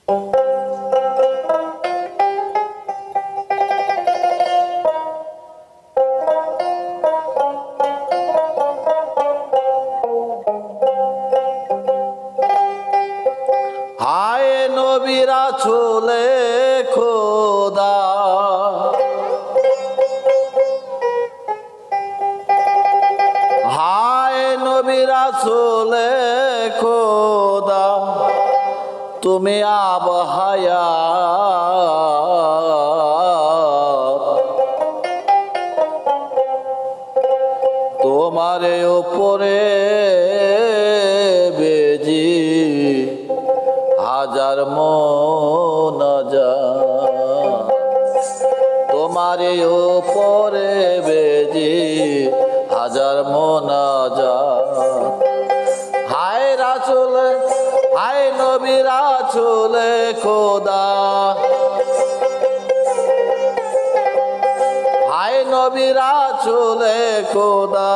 হায় নবী রাসূলে খোদা, হায় নবী রাসূলে খোদা, তুমি আব হায়াত, তোমারে উপরে বেজি হাজার মোনাজাত, তোমারে উপরে বেজি হাজার মোনাজাত। হায় রাসূল, হায় নবী রাসূলে খোদা, হায় নবী রাসূলে খোদা,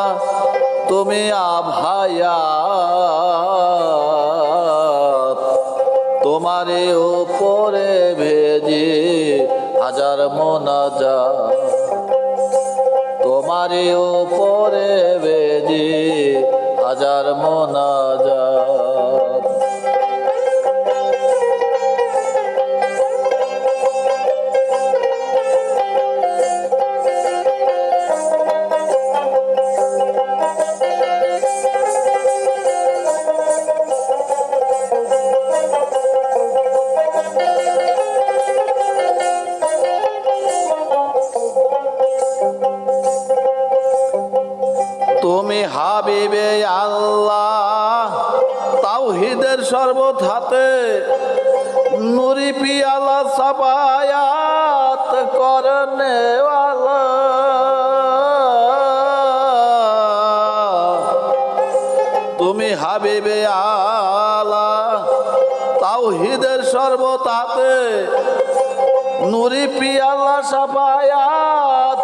তুমি আব হায়াত, তোমারে উপরে ভেজি হাজার মোনাজাত, তোমারে উপরে ভেজি হাজার মোনাজাত। তুমি হাবিবে আল্লাহ, তাওহীদের শরবত হাতে, নুরি পিয়ালা সাফায়াত করনেওয়ালা, তুমি হাবিবে আল্লাহ, তাওহীদের শরবত হাতে, নুরি পিয়ালা সাফায়াত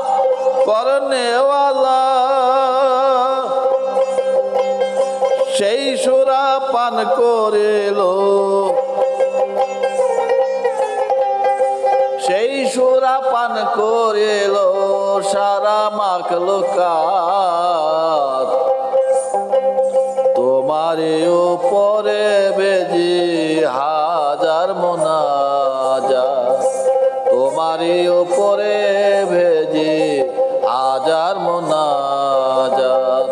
করনেওয়ালা, সেই সুরা পান করিল, সেই সুরা পান করিল সারা মাখলুকাত, তোমারে উপরে বেজি হাজার মোনাজাত, তোমারে উপরে বেজি হাজার মোনাজাত।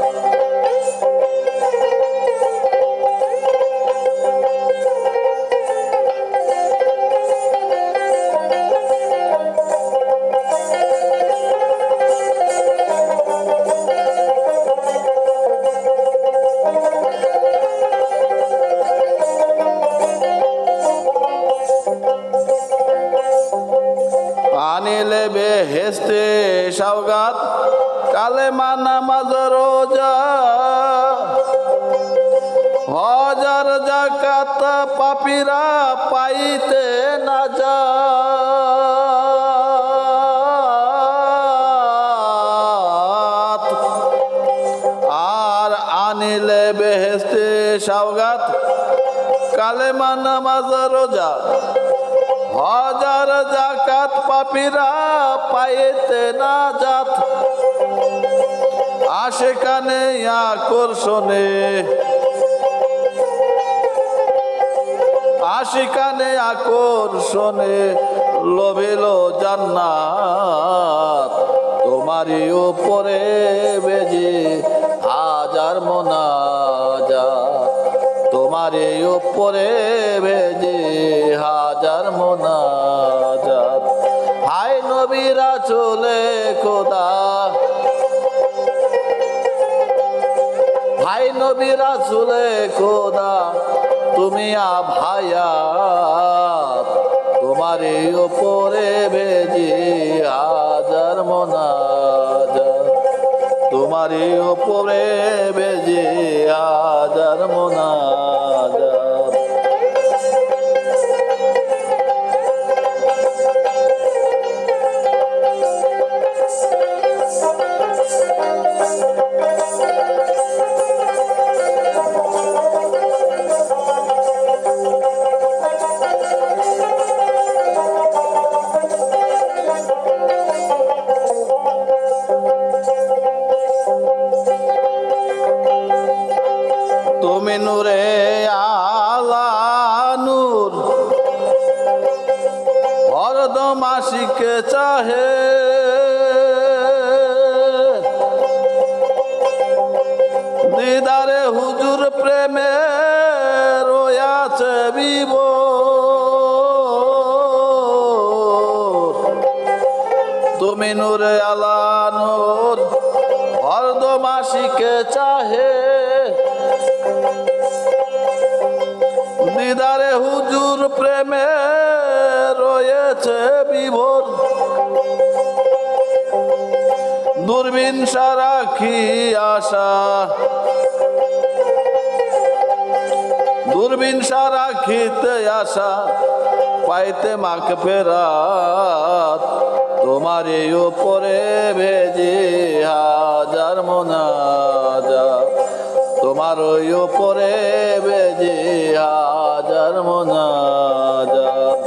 আনিলে বেহেশতে সওগাত, কালেমা নামাজ রোজা, হাজার যাকাত পাপীরা পাইতে না যাত, আর আনিলে বেহেশতে সওগাত, কালেমা নামাজ রোজা, হাজার যাকাত পাপীরা পাইতে না যাত। আশিকানে আকর্ষণে, আশিকানে আকর্ষণে লোভিল জান্নাত, তোমারই উপরে বেজি হাজার মোনাজাত, তোমারই উপরে বেজি হাজার মোনাজাত। হায় নবী রাসূলে খোদা, হায় নবী রাসূলে খোদা, তুমি আব হায়াত, তোমারই উপরে বেজি হাজার মোনাজাত, তোমারই উপরে বেজি হাজার মোনাজাত। আশিকে চাহে, দিদারে হুজুর প্রেমে রয়াছে বিভোর। তুমি নূরে আলা নূর হরদম আশিকে চাহে, দিদারে হুজুর প্রেমে রয়েছে বিভোর। দূরবীন সারাখি আশা, দূরবীন সারাখিতে আশা পাইতে মাগফিরাত। তোমারই উপরে ভেজি হাজার মোনাজাত, তোমারই উপরে ভেজি হাজার মোনাজাত।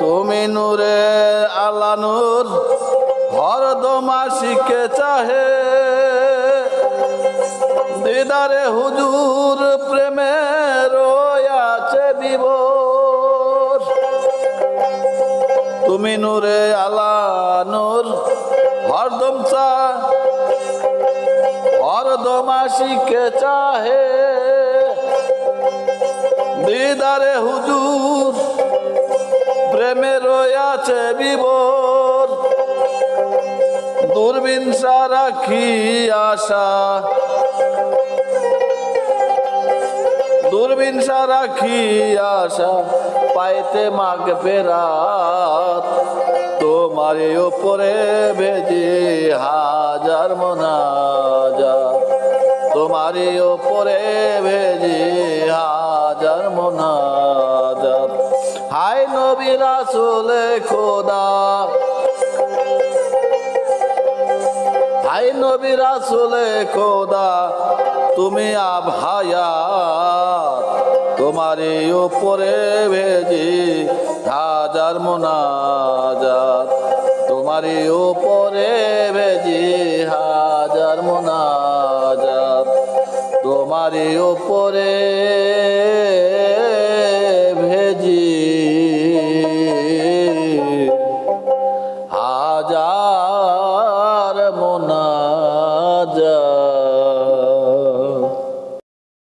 তুমি নূরে আলা নূর হরদম আশিকে চাহে, দিদারে হুজুর প্রেমে রয়াছে বিভোর। তুমি নূরে আলা নূর হরদম হরদম আশিকে চাহে, দিদারে হুজুর প্রেমে রয়াছে বিভোর। দূরবীন সারাখি আশা, দূরবীন সারাখি আশা পাইতে মাগফিরাত। তোমারই উপরে ভেজি হাজার মোনাজাত, তোমারই উপরে ভেজি হাজার মোনাজাত। হায় নবী রাসূলে খোদা, হায় নবী রাসূলে খোদা, তুমি আব হায়াত। তোমারই উপরে ভেজি হাজার মোনাজাত, তোমারই উপরে ভেজি হাজার মোনাজাত, তোমারই উপরে